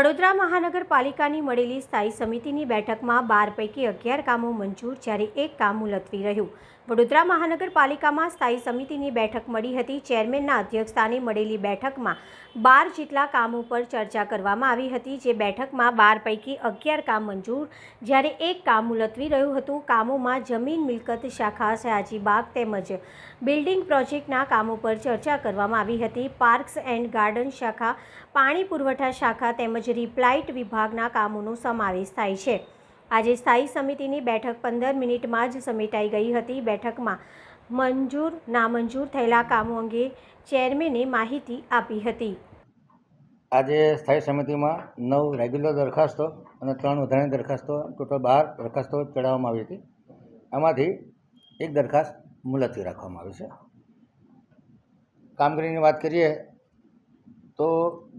વડોદરા મહાનગરપાલિકાની મળેલી સ્થાયી સમિતિની બેઠકમાં 12 પૈકી 11 કામો મંજૂર જ્યારે એક કામ મુલતવી રહ્યું. વડોદરા મહાનગરપાલિકામાં સ્થાયી સમિતિની બેઠક મળી હતી. ચેરમેનના અધ્યક્ષસ્થાને મળેલી બેઠકમાં 12 જેટલા કામો પર ચર્ચા કરવામાં આવી હતી. જે બેઠકમાં 12 પૈકી 11 કામ મંજૂર જ્યારે એક કામ મુલતવી રહ્યું હતું. કામોમાં જમીન મિલકત શાખા, સયાજીબાગ તેમજ બિલ્ડિંગ પ્રોજેક્ટના કામો પર ચર્ચા કરવામાં આવી હતી. પાર્ક્સ એન્ડ ગાર્ડન શાખા, પાણી પુરવઠા શાખા તેમજ રિપ્લાઇટ વિભાગના કામોનો સમાવેશ થાય છે. આજે સ્થાયી સમિતિની બેઠક 15 મિનિટમાં જ સમેટાઈ ગઈ હતી. બેઠકમાં મંજૂર નામંજૂર થયેલા કામો અંગે ચેરમેને માહિતી આપી હતી. આજે સ્થાયી સમિતિમાં 9 રેગ્યુલર દરખાસ્તો અને 3 વધારાની દરખાસ્તો, ટોટલ 12 દરખાસ્તો ચડાવવામાં આવી હતી. આમાંથી એક દરખાસ્ત મુલતવી રાખવામાં આવી છે. કામગીરીની વાત કરીએ તો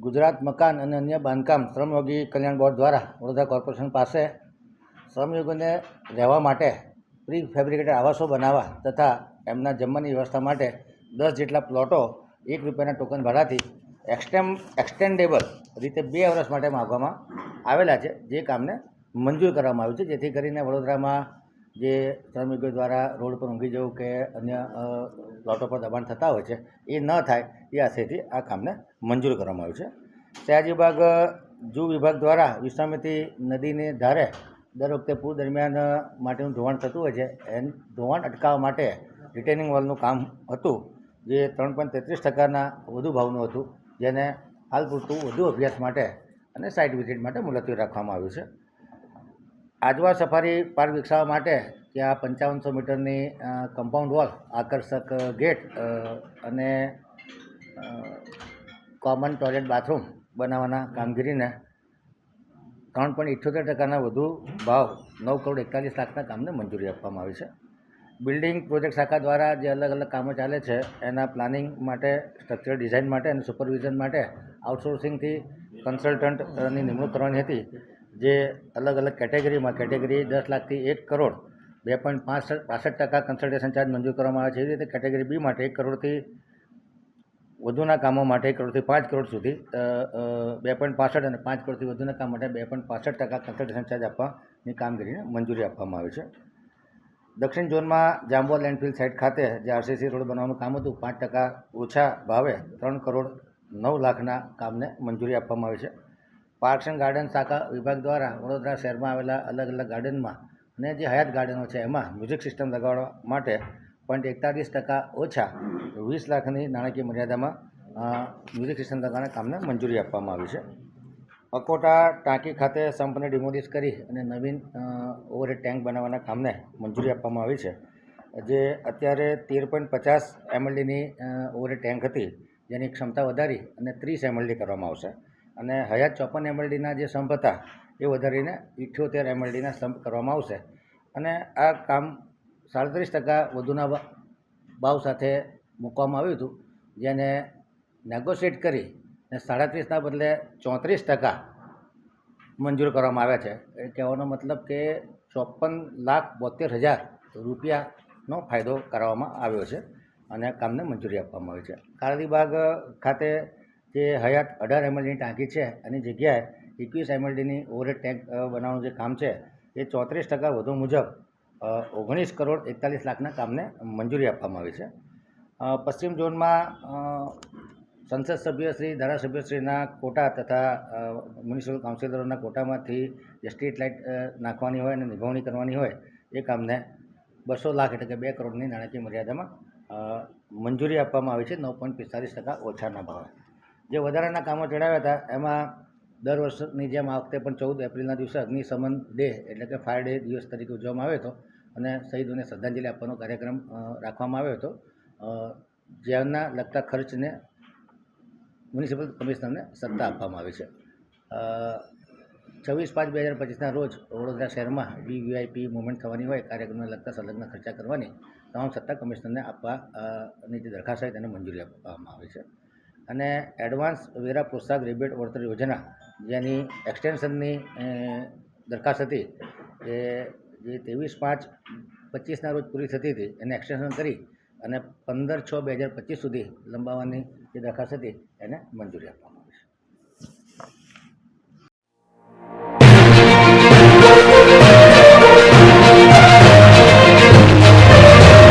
ગુજરાત મકાન અને અન્ય બાંધકામ શ્રમયોગી કલ્યાણ બોર્ડ દ્વારા વડોદરા કોર્પોરેશન પાસે શ્રમયોગીઓને રહેવા માટે પ્રી ફેબ્રિકેટેડ આવાસો બનાવવા તથા એમના જમવાની વ્યવસ્થા માટે 10 જેટલા પ્લોટો ₹1 ટોકન ભાડાથી એક્સટેન્ડેબલ રીતે 2 વર્ષ માટે માગવામાં આવેલા છે. જે કામને મંજૂર કરવામાં આવ્યું છે, જેથી કરીને વડોદરામાં જે શ્રમયોગીઓ દ્વારા રોડ પર ઊંઘી જવું કે અન્ય પ્લોટો પર દબાણ થતા હોય છે એ ન થાય એ આશયથી આ કામને મંજૂર કરવામાં આવ્યું છે. સયાજીબાગ જૂ વિભાગ દ્વારા વિશ્વામિત્રી નદીને ધારે દર વખતે પૂર દરમિયાન માટેનું ધોવાણ થતું હોય છે. એ ધોવાણ અટકાવવા માટે રિટેનિંગ વોલનું કામ હતું, જે 3.33% વધુ ભાવનું હતું, જેને હાલ પૂરતું વધુ અભ્યાસ માટે અને સાઇટ વિઝિટ માટે મુલતવી રાખવામાં આવ્યું છે. આજવા સફારી પાર્ક વિકસાવવા માટે ત્યાં 5500 મીટરની કમ્પાઉન્ડ વોલ, આકર્ષક ગેટ અને કોમન ટોયલેટ બાથરૂમ બનાવવાના કામગીરીને 3.78% વધુ ભાવ ₹9,41,00,000 કામને મંજૂરી આપવામાં આવી છે. બિલ્ડિંગ પ્રોજેક્ટ શાખા દ્વારા જે અલગ અલગ કામો ચાલે છે એના પ્લાનિંગ માટે, સ્ટ્રક્ચરલ ડિઝાઇન માટે અને સુપરવિઝન માટે આઉટસોર્સિંગથી કન્સલ્ટન્ટની નિમણૂક કરવાની હતી. જે અલગ અલગ કેટેગરીમાં કેટેગરી 10 લાખથી 1 કરોડ 2.65% કન્સલ્ટેશન ચાર્જ મંજૂર કરવામાં આવે છે. એવી રીતે કેટેગરી બી માટે 1 કરોડથી વધુના કામો માટે 1 કરોડથી 5 કરોડ સુધી 2.65 અને 5 કરોડથી વધુના કામ માટે 2.65% કન્સલ્ટેશન ચાર્જ આપવાની કામગીરીને મંજૂરી આપવામાં આવી છે. દક્ષિણ ઝોનમાં જાંબુઆ લેન્ડફિલ સાઇટ ખાતે જે આરસીસી રોડ બનાવવાનું કામ હતું, 5% ઓછા ભાવે 3 કરોડ 9 લાખના કામને મંજૂરી આપવામાં આવી છે. પાર્ક્સ એન્ડ ગાર્ડન શાખા વિભાગ દ્વારા વડોદરા શહેરમાં આવેલા અલગ અલગ ગાર્ડનમાં અને જે હયાત ગાર્ડનો છે એમાં મ્યુઝિક સિસ્ટમ લગાડવા માટે 0.41% ઓછા 20 લાખની નાણાકીય મર્યાદામાં મ્યુઝિક સિસ્ટમ લગાડવાના કામને મંજૂરી આપવામાં આવી છે. અકોટા ટાંકી ખાતે સંપને ડિમોલિશ કરી અને નવીન ઓવરહેડ ટેન્ક બનાવવાના કામને મંજૂરી આપવામાં આવી છે. જે અત્યારે 13.50 MLDની ઓવરહેડ ટેન્ક હતી, જેની ક્ષમતા વધારી અને 30 MLD કરવામાં આવશે. અને હયાત 54 MLDના જે સંપ હતા એ વધારીને 78 MLDના સંપ કરવામાં આવશે. અને આ કામ 37% વધુના ભાવ સાથે મૂકવામાં આવ્યું હતું, જેને નેગોશિએટ કરી અને 37ના બદલે 34% મંજૂર કરવામાં આવ્યા છે. એ કહેવાનો મતલબ કે ₹54,72,000નો ફાયદો કરવામાં આવ્યો છે અને કામને મંજૂરી આપવામાં આવી છે. કાળીબાગ ખાતે જે હયાત 18 MLDની ટાંકી છે એની જગ્યાએ 21 MLDની ઓવરહેડ ટેન્ક બનાવવાનું જે કામ છે એ 34% વધુ મુજબ 19,41,00,000ના કામને મંજૂરી આપવામાં આવી છે. પશ્ચિમ ઝોનમાં સંસદ સભ્યશ્રી, ધારાસભ્યશ્રીના કોટા તથા મ્યુનિસિપલ કાઉન્સિલરોના કોટામાંથી જે સ્ટ્રીટ લાઇટ નાખવાની હોય અને નિભાવણી કરવાની હોય એ કામને 200 લાખ એટલે કે 2 કરોડની નાણાકીય મર્યાદામાં મંજૂરી આપવામાં આવી છે, 9.45% ઓછાના ભાવે. જે વધારાના કામો ચડાવ્યા હતા એમાં દર વર્ષની જેમ આ વખતે પણ 14 એપ્રિલના દિવસે અગ્નિશમન ડે એટલે કે ફાયર ડે દિવસ તરીકે ઉજવવામાં આવ્યો હતો અને શહીદોને શ્રદ્ધાંજલિ આપવાનો કાર્યક્રમ રાખવામાં આવ્યો હતો. જેના લગતા ખર્ચને મ્યુનિસિપલ કમિશનરને સત્તા આપવામાં આવી છે. 26/5/2025ના રોજ વડોદરા શહેરમાં VVIP મુવમેન્ટ થવાની હોય, કાર્યક્રમને લગતા સંલગ્ન ખર્ચા કરવાની તમામ સત્તા કમિશનરને આપવાની જે દરખાસ્ત હોય તેને મંજૂરી આપવામાં આવી છે. અને એડવાન્સ વેરા પ્રોત્સાહક રિબેટ વળતર યોજના, જેની એક્સટેન્શનની દરખાસ્ત હતી એ જે 23/5/25ના રોજ પૂરી થતી હતી એને એક્સટેન્શન કરી અને 15/6/2025 સુધી લંબાવવાની જે દરખાસ્ત હતી એને મંજૂરી આપવામાં